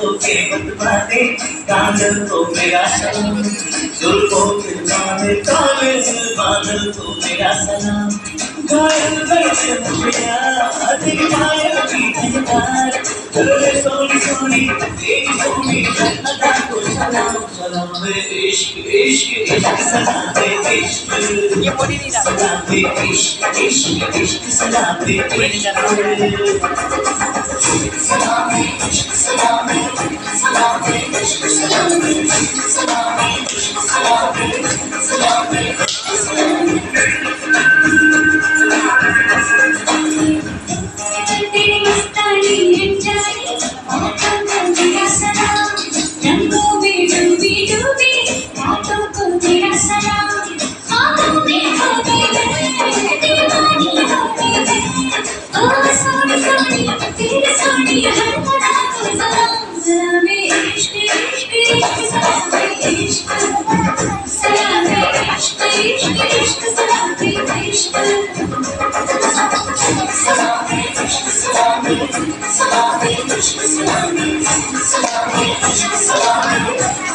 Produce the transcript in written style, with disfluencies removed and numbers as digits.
होके बतवा दे काजल को मेरा सलाम जुल्फों के काले काले बादल को मेरा सलाम घायल बैठे मुझे तेरी माया की अंगार चले सोनी सोनी तेरी सोनी अदा को सलाम सलाम इश्क इश्क इश्क सलाम इश्क सलाम इश्क इश्क इश्क सलाम इश्क सलाम इश्क सलाम सलाम इश्क सलाम सलाम इश्क सलाम सलाम सलाम तेरी मस्तानी जानी आँखों को तेरा सलाम रंगों में डूबी डूबी रातों को तेरा सलाम ख्वाबों में खो गई मैं दीवानी हो गई मैं ओ सोनी सोनी तेरी सोनी हर तरह को सलाम सलाम इश्क इश्क इश्क सलाम इश्क सलाम इश्क इश्क इश्क सलाम इश्क सलाम इश्क सलाम सलाम इश्क सलाम सलाम इश्क सलाम